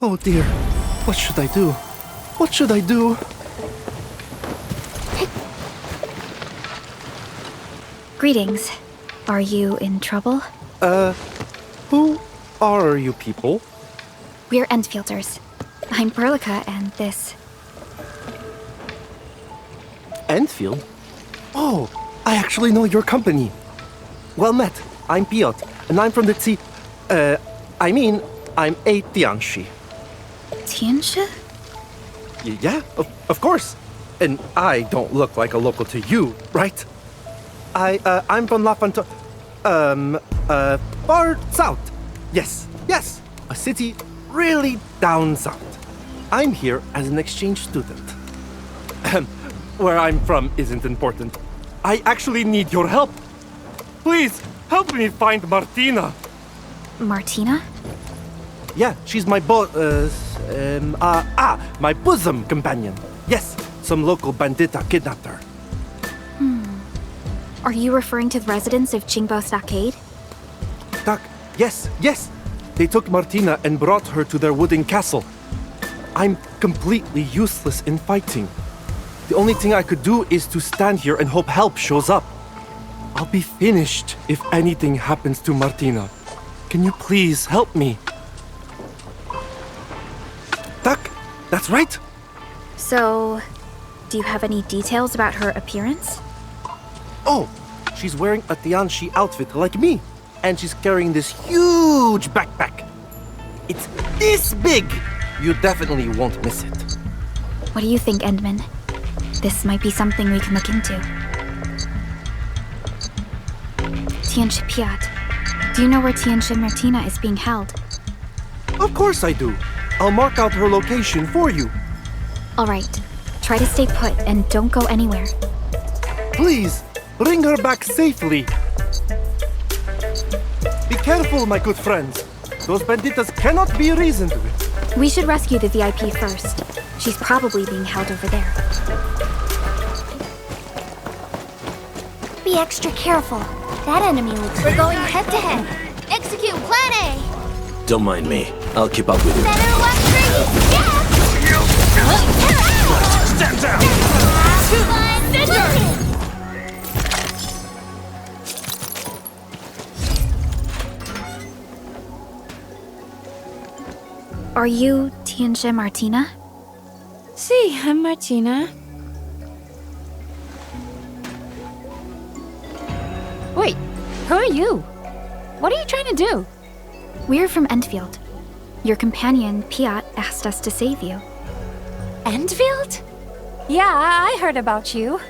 Oh dear, what should I do? What should I do? Greetings. Are you in trouble? Who are you people? We're Endfielders. I'm Berlica, and this... Enfield? Oh, I actually know your company. Well met. I'm Piotr, and I'm from the I'm a Tianshi. Tianshi? Yeah, of course. And I don't look like a local to you, right? I'm from La Fontaine. Far south. Yes, a city really down south. I'm here as an exchange student. Where I'm from isn't important. I actually need your help. Please, help me find Martina. Martina? Yeah, she's my my bosom companion. Yes, some local bandita kidnapped her. Are you referring to the residents of Qingbo Stockade? Yes. They took Martina and brought her to their wooden castle. I'm completely useless in fighting. The only thing I could do is to stand here and hope help shows up. I'll be finished if anything happens to Martina. Can you please help me? Duck, that's right. So, do you have any details about her appearance? Oh, she's wearing a Tianshi outfit like me. And she's carrying this huge backpack. It's this big. You definitely won't miss it. What do you think, Endman? This might be something we can look into. Tianshi Piat, do you know where Tianshi Martina is being held? Of course I do. I'll mark out her location for you. All right. Try to stay put and don't go anywhere. Please, bring her back safely. Be careful, my good friends. Those banditas cannot be reasoned with. We should rescue the VIP first. She's probably being held over there. Be extra careful. That enemy looks... We're going head-to-head. Execute Plan A! Don't mind me. I'll keep up with you. Better watch for you! Yeah! Stand down! Are you Tianshi Martina? Sí, I'm Martina. Wait, who are you? What are you trying to do? We're from Endfield. Your companion, Piat, asked us to save you. Endfield? Yeah, I heard about you.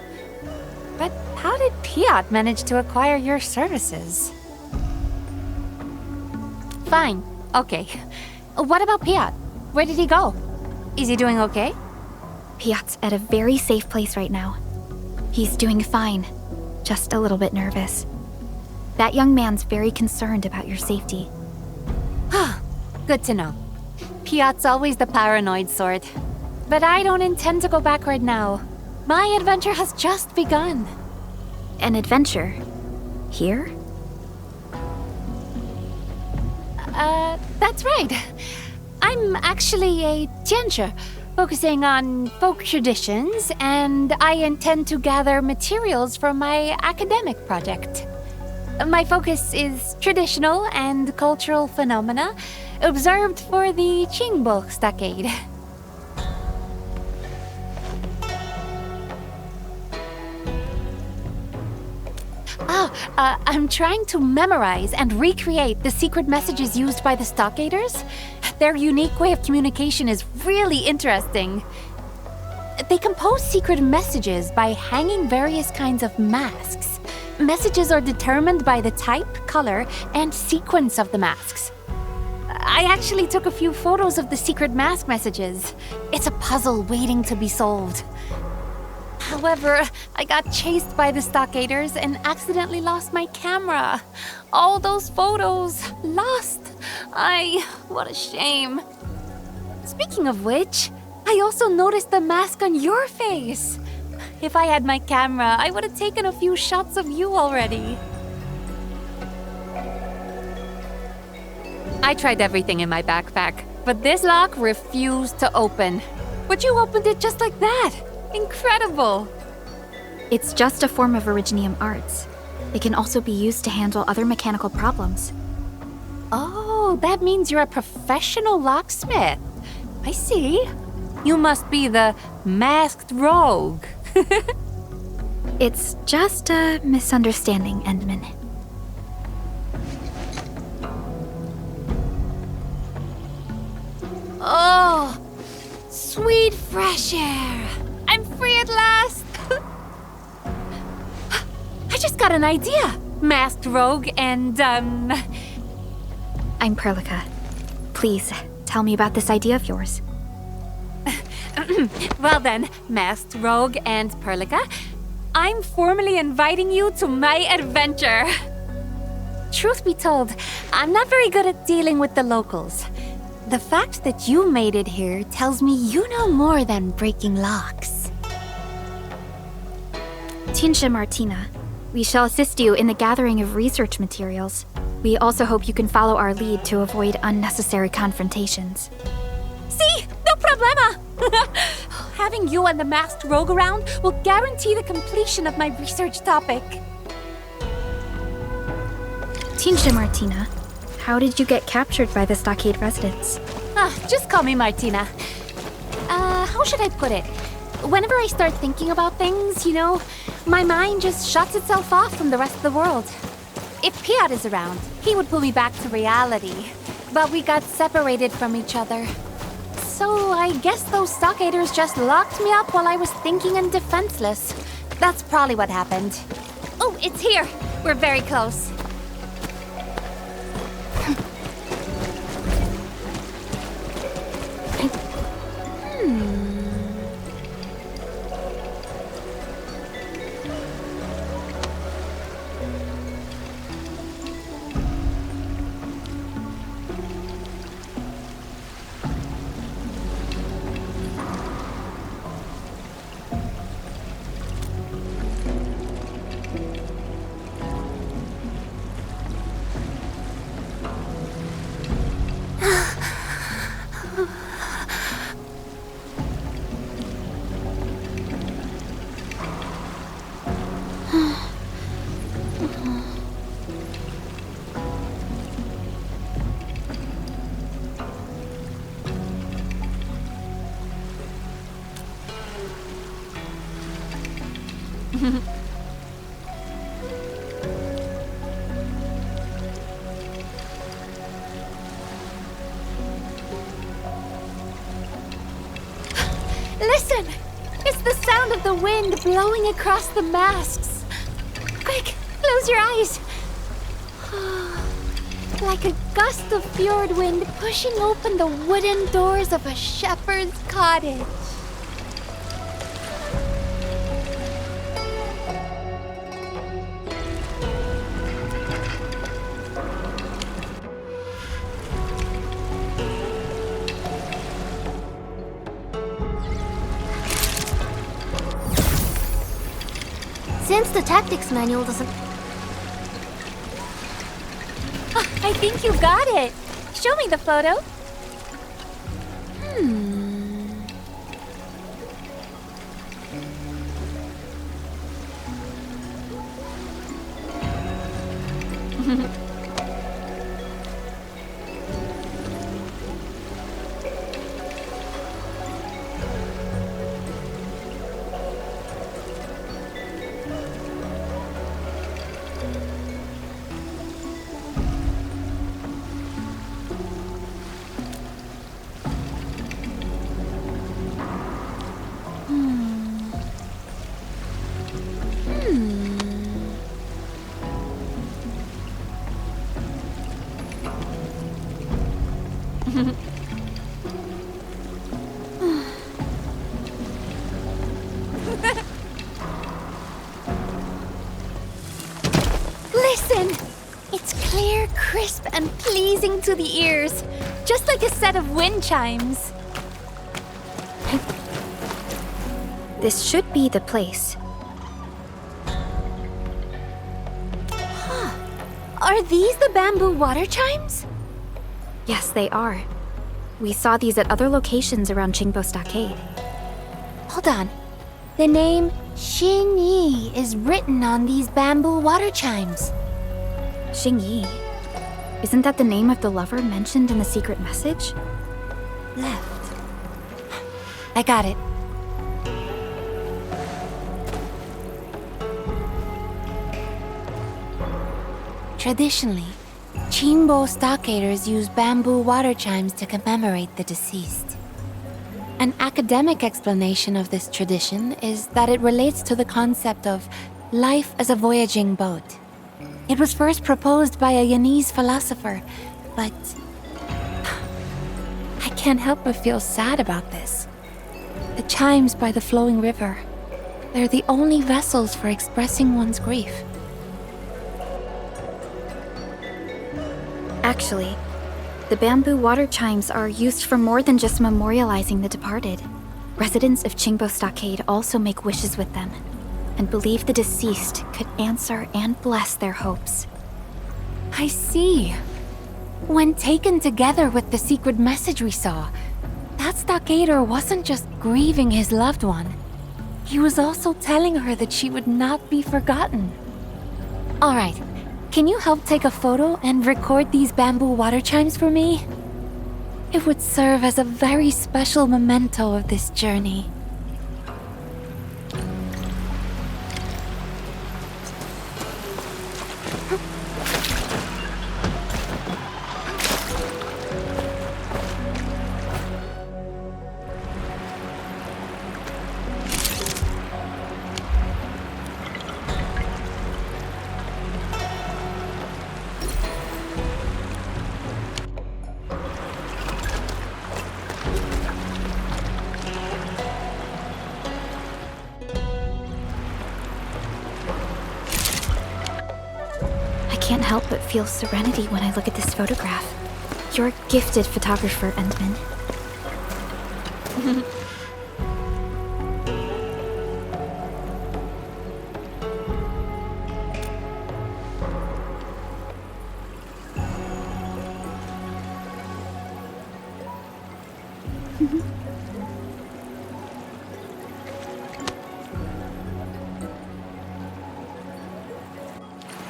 But how did Piat manage to acquire your services? Fine, okay. What about Piat? Where did he go? Is he doing okay? Piat's at a very safe place right now. He's doing fine, just a little bit nervous. That young man's very concerned about your safety. Good to know. Piat's always the paranoid sort. But I don't intend to go back right now. My adventure has just begun. An adventure? Here? That's right. I'm actually a tianshi, focusing on folk traditions, and I intend to gather materials for my academic project. My focus is traditional and cultural phenomena observed for the Qingbo Stockade. I'm trying to memorize and recreate the secret messages used by the Stockaders. Their unique way of communication is really interesting. They compose secret messages by hanging various kinds of masks. Messages are determined by the type, color, and sequence of the masks. I actually took a few photos of the secret mask messages. It's a puzzle waiting to be solved. However, I got chased by the Stockaders and accidentally lost my camera. All those photos, lost. What a shame. Speaking of which, I also noticed the mask on your face. If I had my camera, I would have taken a few shots of you already. I tried everything in my backpack, but this lock refused to open. But you opened it just like that. Incredible. It's just a form of Originium arts. It can also be used to handle other mechanical problems. Oh, that means you're a professional locksmith. I see. You must be the masked rogue. It's just a misunderstanding, Endman. Oh, sweet fresh air. I'm free at last. I just got an idea. Masked rogue and, I'm Perlica. Please, tell me about this idea of yours. Well then, masked rogue and Perlica, I'm formally inviting you to my adventure. Truth be told, I'm not very good at dealing with the locals. The fact that you made it here tells me you know more than breaking locks. Tinsha Martina, we shall assist you in the gathering of research materials. We also hope you can follow our lead to avoid unnecessary confrontations. See? No problema! Having you and the masked rogue around will guarantee the completion of my research topic. Tinsha Martina, how did you get captured by the stockade residents? Just call me Martina. How should I put it? Whenever I start thinking about things, you know, my mind just shuts itself off from the rest of the world. If Piat is around, he would pull me back to reality. But we got separated from each other. So I guess those stockaders just locked me up while I was thinking and defenseless. That's probably what happened. Oh, it's here! We're very close. Listen! It's the sound of the wind blowing across the masks. Quick, close your eyes. Like a gust of fjord wind pushing open the wooden doors of a shepherd's cottage. Since the tactics manual doesn't... I think you got it. Show me the photo. Listen! It's clear, crisp, and pleasing to the ears. Just like a set of wind chimes. This should be the place. Are these the bamboo water chimes? Yes, they are. We saw these at other locations around Qingbo Stockade. Hold on. The name Xinyi is written on these bamboo water chimes. Xingyi. Isn't that the name of the lover mentioned in the secret message? Left. I got it. Traditionally, Qingbo stockaders use bamboo water chimes to commemorate the deceased. An academic explanation of this tradition is that it relates to the concept of life as a voyaging boat. It was first proposed by a Chinese philosopher, but I can't help but feel sad about this. The chimes by the flowing river, they're the only vessels for expressing one's grief. Actually, the bamboo water chimes are used for more than just memorializing the departed. Residents of Qingbo Stockade also make wishes with them, and believe the deceased could answer and bless their hopes. I see. When taken together with the secret message we saw, that stockader wasn't just grieving his loved one. He was also telling her that she would not be forgotten. All right. Can you help take a photo and record these bamboo water chimes for me? It would serve as a very special memento of this journey. I can't help but feel serenity when I look at this photograph. You're a gifted photographer, Endman.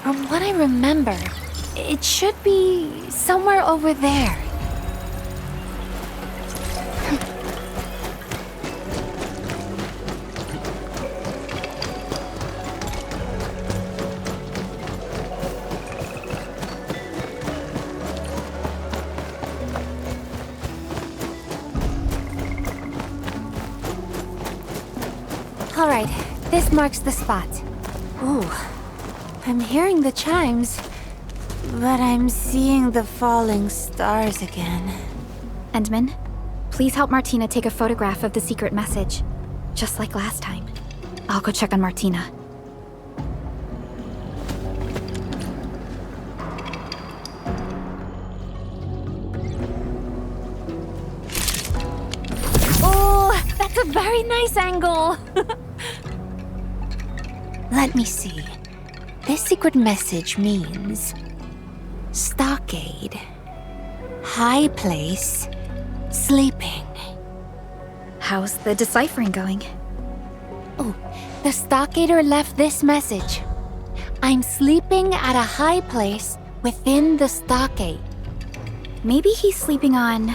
From what I remember, it should be somewhere over there. All right, this marks the spot. Ooh. I'm hearing the chimes, but I'm seeing the falling stars again. Endman, please help Martina take a photograph of the secret message. Just like last time. I'll go check on Martina. Oh, that's a very nice angle! Let me see. This secret message means stockade, high place, sleeping. How's the deciphering going? Oh, the stockader left this message. I'm sleeping at a high place within the stockade. Maybe he's sleeping on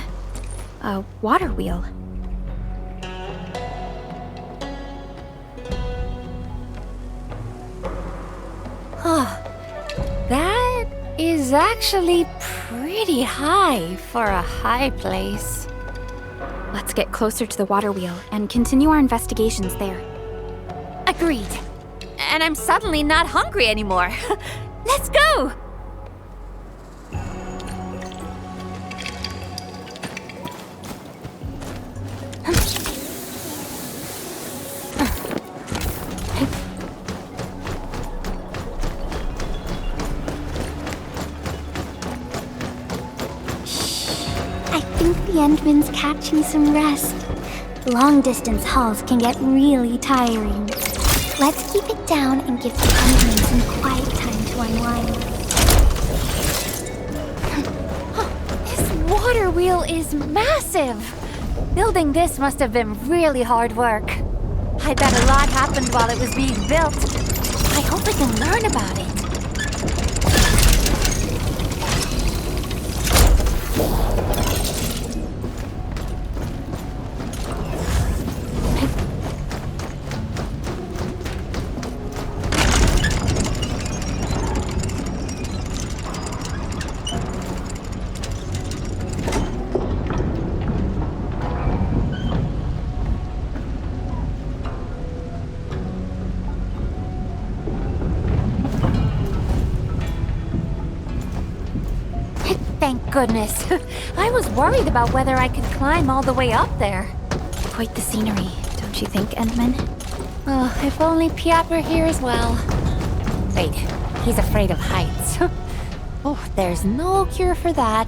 a water wheel. Oh, that is actually pretty high for a high place. Let's get closer to the water wheel and continue our investigations there. Agreed. And I'm suddenly not hungry anymore. Let's go! The Endman's catching some rest. Long-distance hauls can get really tiring. Let's keep it down and give the Endman some quiet time to unwind. This water wheel is massive! Building this must have been really hard work. I bet a lot happened while it was being built. I hope I can learn about it. Thank goodness. I was worried about whether I could climb all the way up there. Quite the scenery, don't you think, Endman? Oh, if only Piat were here as well. Wait, he's afraid of heights. Oh, there's no cure for that.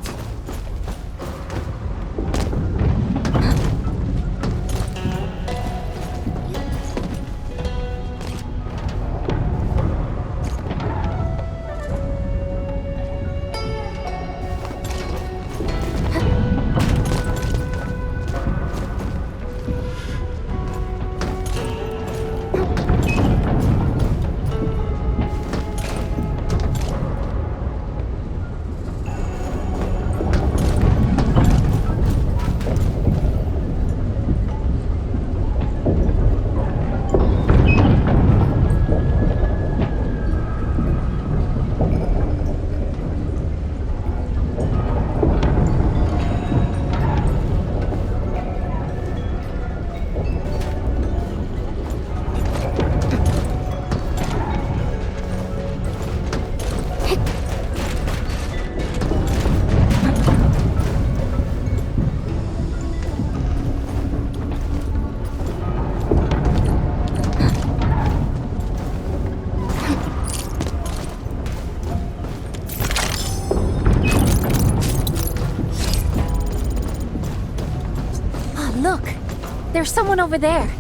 There's someone over there.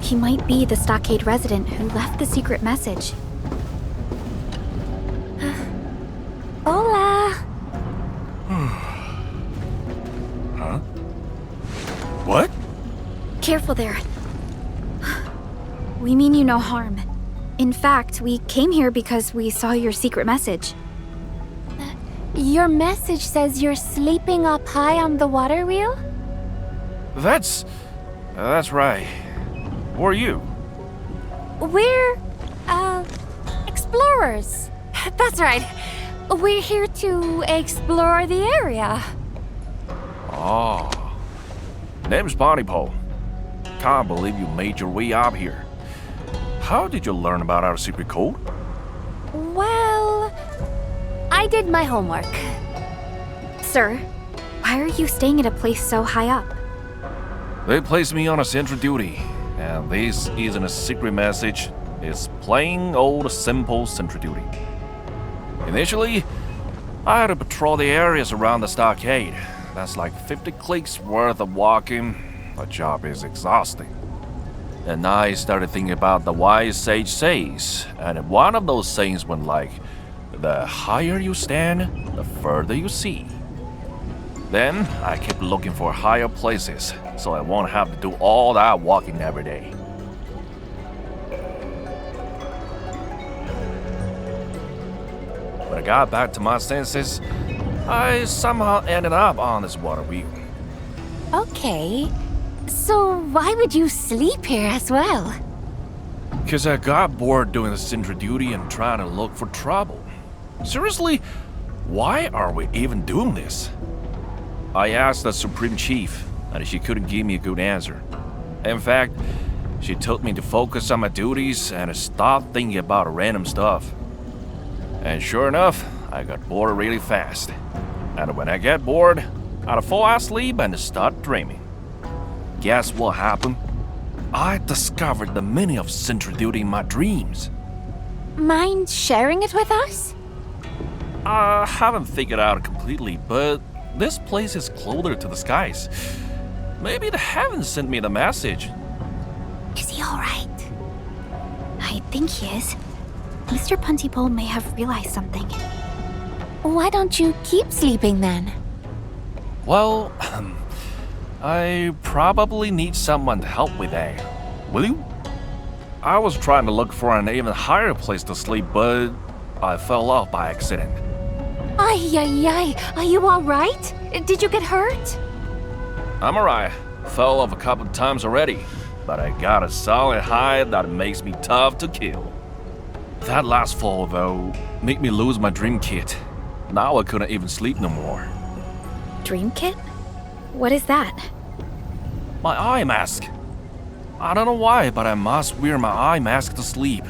He might be the stockade resident who left the secret message. Hola! Huh? What? Careful there. We mean you no harm. In fact, we came here because we saw your secret message. Your message says you're sleeping up high on the water wheel? That's right. Who are you? We're, explorers. That's right. We're here to explore the area. Oh. Name's Ponypole. Can't believe you made your way up here. How did you learn about our secret code? Well, I did my homework. Sir, why are you staying at a place so high up? They placed me on a sentry duty, and this isn't a secret message. It's plain old simple sentry duty. Initially, I had to patrol the areas around the stockade. That's like 50 clicks worth of walking. The job is exhausting. And I started thinking about the wise sage says, and one of those sayings went like, the higher you stand, the further you see. Then I kept looking for higher places, so I won't have to do all that walking every day. When I got back to my senses, I somehow ended up on this water wheel. Okay. So why would you sleep here as well? Because I got bored doing the sentry duty and trying to look for trouble. Seriously, why are we even doing this? I asked the Supreme Chief, and she couldn't give me a good answer. In fact, she told me to focus on my duties and stop thinking about random stuff. And sure enough, I got bored really fast. And when I get bored, I'd fall asleep and start dreaming. Guess what happened? I discovered the meaning of sentry duty in my dreams. Mind sharing it with us? I haven't figured out completely, but this place is closer to the skies. Maybe the heavens sent me the message. Is he alright? I think he is. Mr. Puntipole may have realized something. Why don't you keep sleeping then? Well, I probably need someone to help with that. Will you? I was trying to look for an even higher place to sleep, but I fell off by accident. Ay, ay, ay. Are you alright? Did you get hurt? I'm alright. Fell off a couple of times already, but I got a solid hide that makes me tough to kill. That last fall, though, made me lose my dream kit. Now I couldn't even sleep no more. Dream kit? What is that? My eye mask. I don't know why, but I must wear my eye mask to sleep.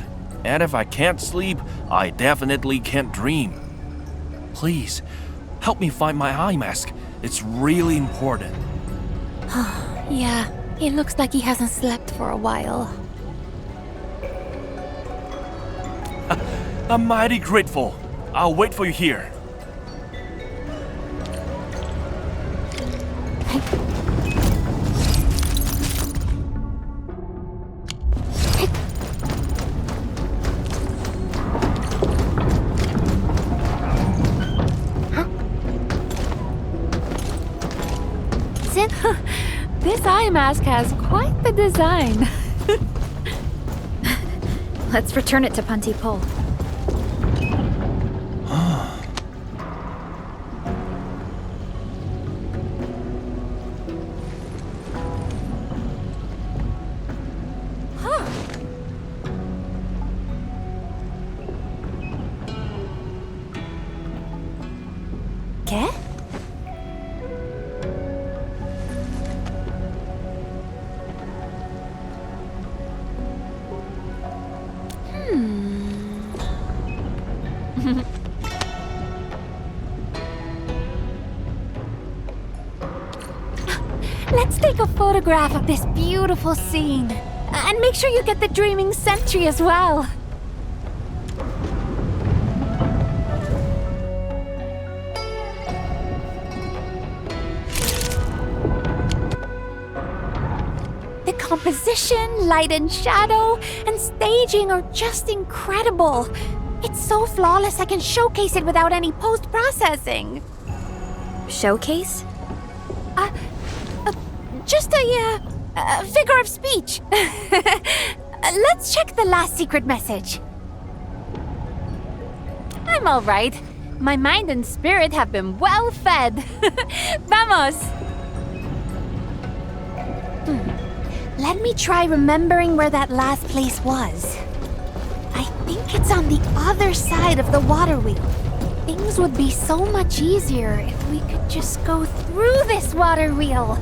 And if I can't sleep, I definitely can't dream. Please, help me find my eye mask. It's really important. Yeah, it looks like he hasn't slept for a while. I'm mighty grateful. I'll wait for you here. This eye mask has quite the design. Let's return it to Pontypool. ¿Qué? Let's take a photograph of this beautiful scene. And make sure you get the Dreaming Sentry as well. The composition, light and shadow, and staging are just incredible. It's so flawless I can showcase it without any post-processing. Showcase? Just a figure of speech. Let's check the last secret message. I'm all right. My mind and spirit have been well fed. Vamos! Let me try remembering where that last place was. I think it's on the other side of the water wheel. Things would be so much easier if we could just go through this water wheel.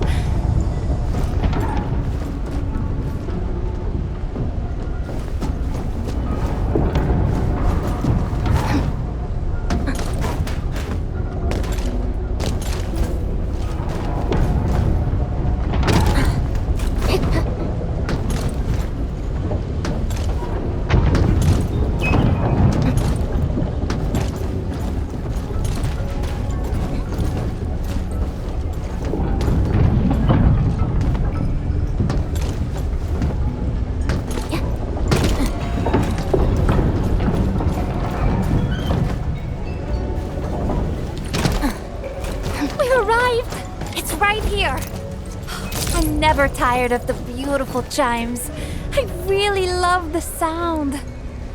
I'm never tired of the beautiful chimes. I really love the sound.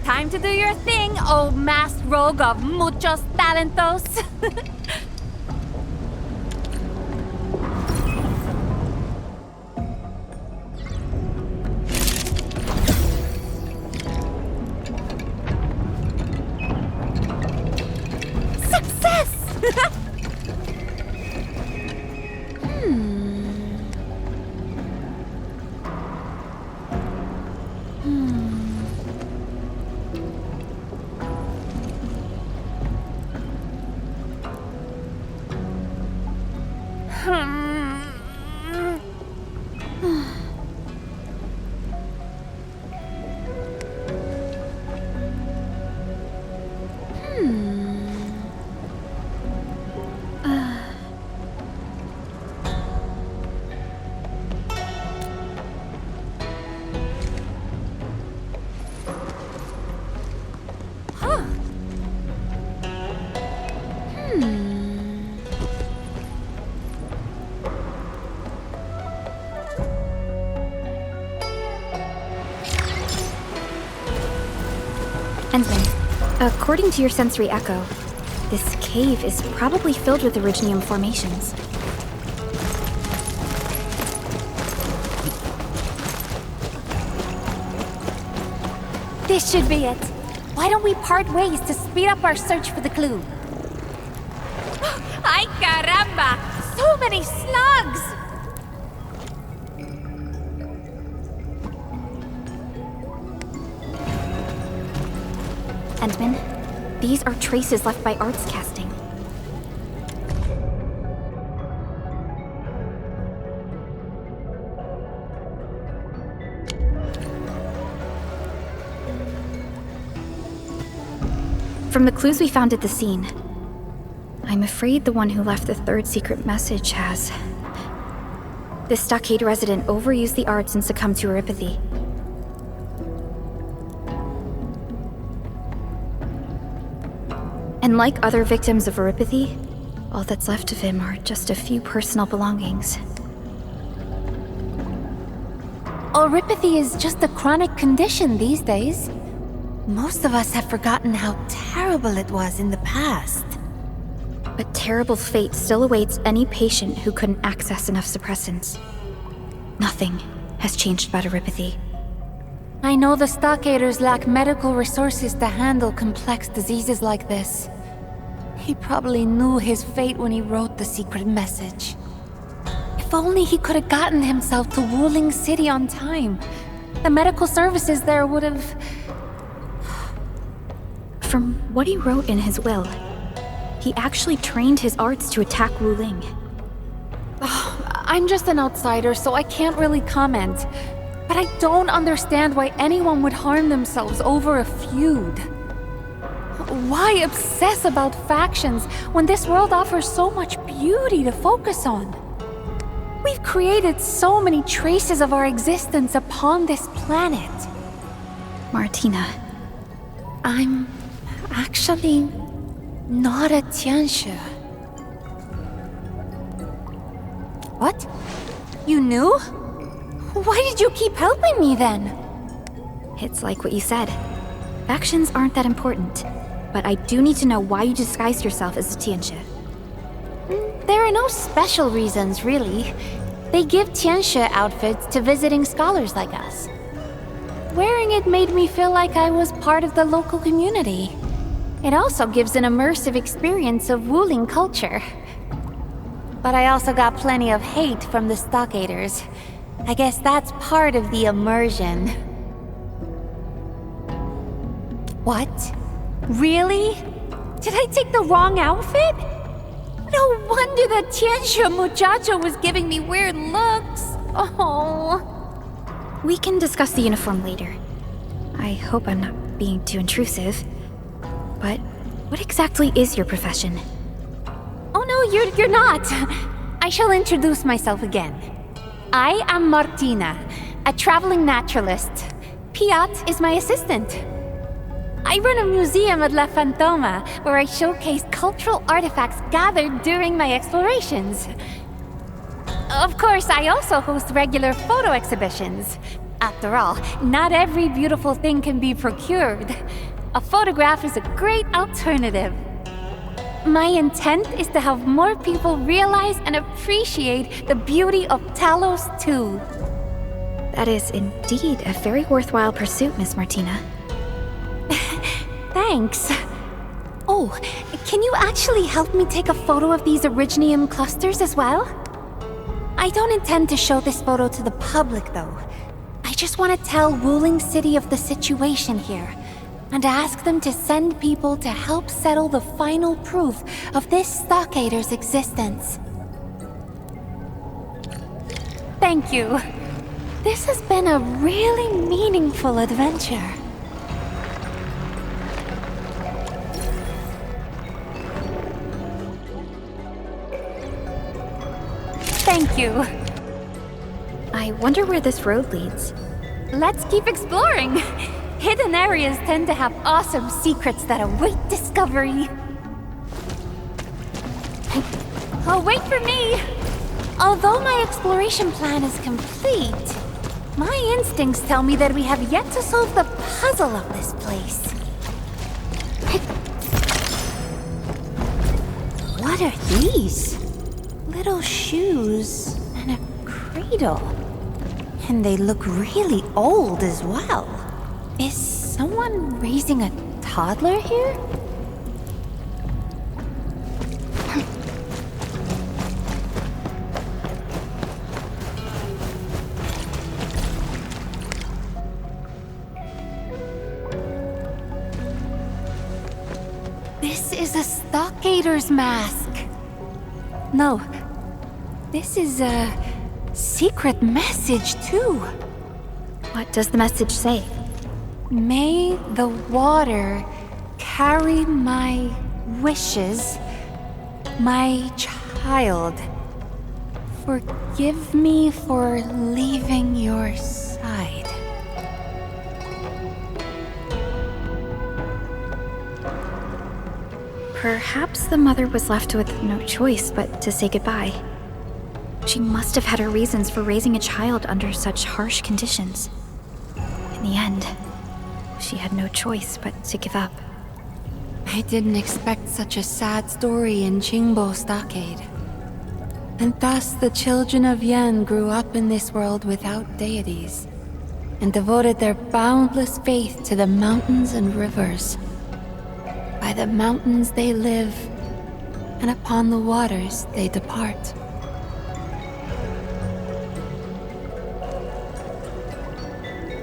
Time to do your thing, oh masked rogue of muchos talentos. Success! Endman, according to your sensory echo, this cave is probably filled with Originium formations. This should be it. Why don't we part ways to speed up our search for the clue? Ay caramba! So many slugs! Endman, these are traces left by arts casting. From the clues we found at the scene, I'm afraid the one who left the third secret message has. This stockade resident overused the arts and succumbed to oropathy. And like other victims of oropathy, all that's left of him are just a few personal belongings. Oropathy is just a chronic condition these days. Most of us have forgotten how terrible it was in the past. But terrible fate still awaits any patient who couldn't access enough suppressants. Nothing has changed about oropathy. I know the stockaders lack medical resources to handle complex diseases like this. He probably knew his fate when he wrote the secret message. If only he could have gotten himself to Wuling City on time. The medical services there would have... From what he wrote in his will, he actually trained his arts to attack Wuling. I'm just an outsider, so I can't really comment. But I don't understand why anyone would harm themselves over a feud. Why obsess about factions when this world offers so much beauty to focus on? We've created so many traces of our existence upon this planet. Martina. I'm actually not a Tianxia. What? You knew? Why did you keep helping me then? It's like what you said. Factions aren't that important, but I do need to know why you disguised yourself as a Tianxia. There are no special reasons, really. They give Tianxia outfits to visiting scholars like us. Wearing it made me feel like I was part of the local community. It also gives an immersive experience of Wuling culture. But I also got plenty of hate from the stockaders. I guess that's part of the immersion. What? Really? Did I take the wrong outfit? No wonder that Tianxia muchacho was giving me weird looks. Oh. We can discuss the uniform later. I hope I'm not being too intrusive. But what exactly is your profession? Oh no, you're not. I shall introduce myself again. I am Martina, a traveling naturalist. Piat is my assistant. I run a museum at La Fantoma, where I showcase cultural artifacts gathered during my explorations. Of course, I also host regular photo exhibitions. After all, not every beautiful thing can be procured. A photograph is a great alternative. My intent is to have more people realize and appreciate the beauty of Talos too. That is indeed a very worthwhile pursuit, Miss Martina. Thanks. Oh, can you actually help me take a photo of these Originium clusters as well? I don't intend to show this photo to the public, though. I just want to tell Wuling City of the situation here, and ask them to send people to help settle the final proof of this stockader's existence. Thank you. This has been a really meaningful adventure. Thank you. I wonder where this road leads. Let's keep exploring. Hidden areas tend to have awesome secrets that await discovery. Oh, wait for me! Although my exploration plan is complete, my instincts tell me that we have yet to solve the puzzle of this place. What are these? Little shoes and a cradle. And they look really old as well. Is someone raising a toddler here? This is a stockader's mask. No, this is a secret message too. What does the message say? May the water carry my wishes, my child. Forgive me for leaving your side. Perhaps the mother was left with no choice but to say goodbye. She must have had her reasons for raising a child under such harsh conditions. In the end, she had no choice but to give up. I didn't expect such a sad story in Qingbo Stockade. And thus the children of Yan grew up in this world without deities, and devoted their boundless faith to the mountains and rivers. By the mountains they live, and upon the waters they depart.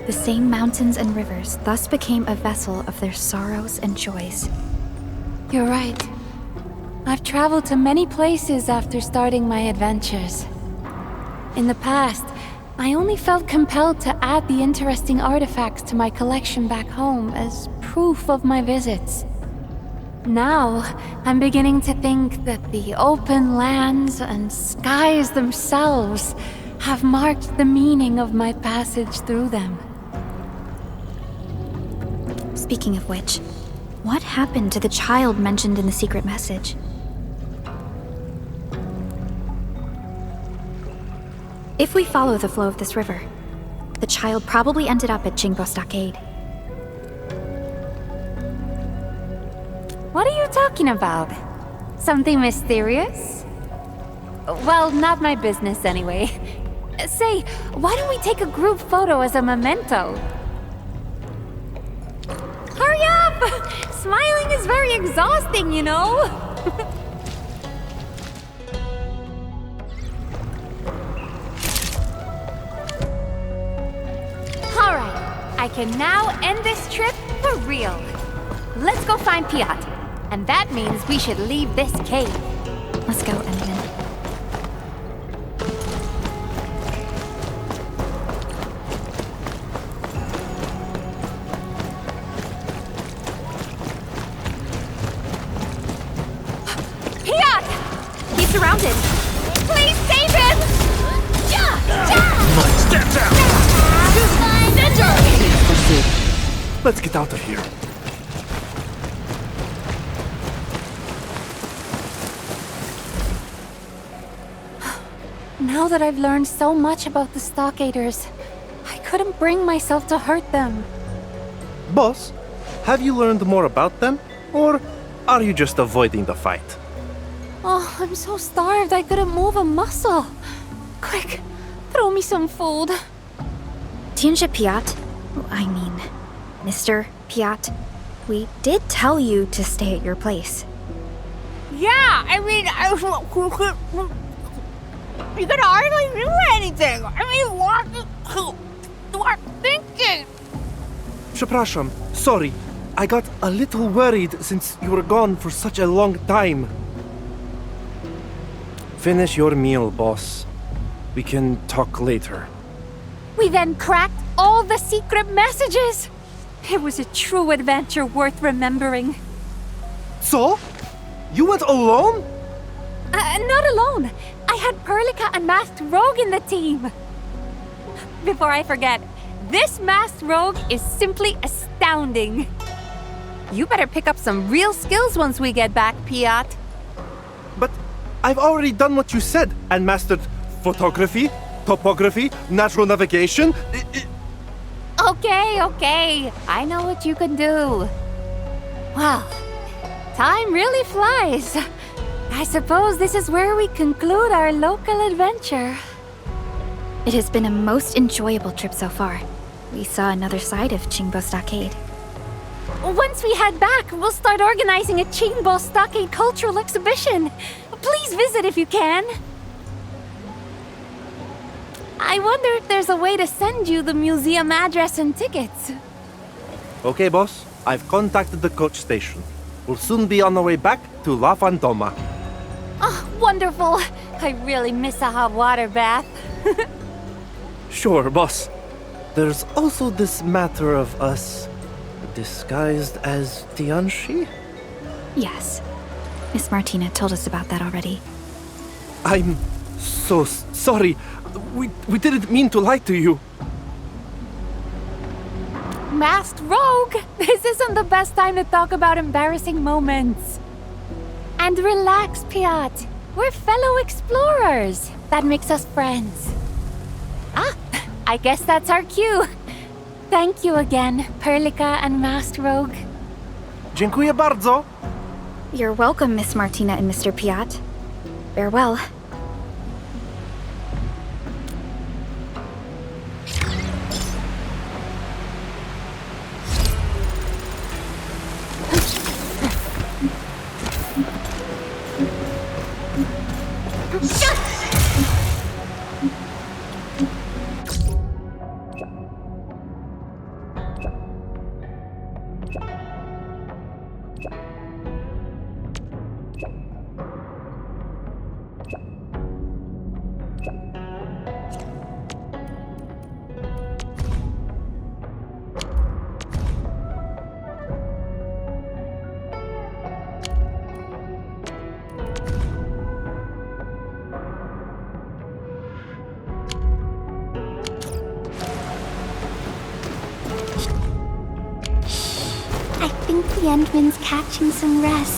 The same mountains and rivers thus became a vessel of their sorrows and joys. You're right. I've traveled to many places after starting my adventures. In the past, I only felt compelled to add the interesting artifacts to my collection back home as proof of my visits. Now, I'm beginning to think that the open lands and skies themselves have marked the meaning of my passage through them. Speaking of which, what happened to the child mentioned in the secret message? If we follow the flow of this river, the child probably ended up at Qingbo Stockade. What are you talking about? Something mysterious? Well, not my business anyway. Say, why don't we take a group photo as a memento? Hurry up! Smiling is very exhausting, you know? Alright, I can now end this trip for real. Let's go find Piat. And that means we should leave this cave. Let's go, Endman. Piat! He's surrounded. Please save him! Stand down! Let's get out of here. Now that I've learned so much about the Stockaders, I couldn't bring myself to hurt them. Boss, have you learned more about them? Or are you just avoiding the fight? Oh, I'm so starved I couldn't move a muscle. Quick, throw me some food. Tianjia Piat, I mean, Mr. Piat, we did tell you to stay at your place. Yeah, I mean, you could hardly do anything. I mean, what thinking? Przepraszam, sorry. I got a little worried since you were gone for such a long time. Finish your meal, boss. We can talk later. We then cracked all the secret messages. It was a true adventure worth remembering. So? You went alone? Not alone. I had Perlica and Masked Rogue in the team. Before I forget, this Masked Rogue is simply astounding. You better pick up some real skills once we get back, Piat. But I've already done what you said and mastered photography, topography, natural navigation. Okay. I know what you can do. Wow, time really flies. I suppose this is where we conclude our local adventure. It has been a most enjoyable trip so far. We saw another side of Qingbo Stockade. Once we head back, we'll start organizing a Qingbo Stockade cultural exhibition. Please visit if you can. I wonder if there's a way to send you the museum address and tickets. Okay, boss. I've contacted the coach station. We'll soon be on the way back to La Fantoma. Oh, wonderful. I really miss a hot water bath. Sure, boss. There's also this matter of us disguised as Tianshi? Yes. Miss Martina told us about that already. I'm so sorry. We didn't mean to lie to you. Masked Rogue! This isn't the best time to talk about embarrassing moments. And relax, Piat. We're fellow explorers. That makes us friends. Ah, I guess that's our cue. Thank you again, Perlica and Masked Rogue. Dziękuję bardzo. You're welcome, Miss Martina and Mr. Piat. Farewell. I think the Endman's catching some rest.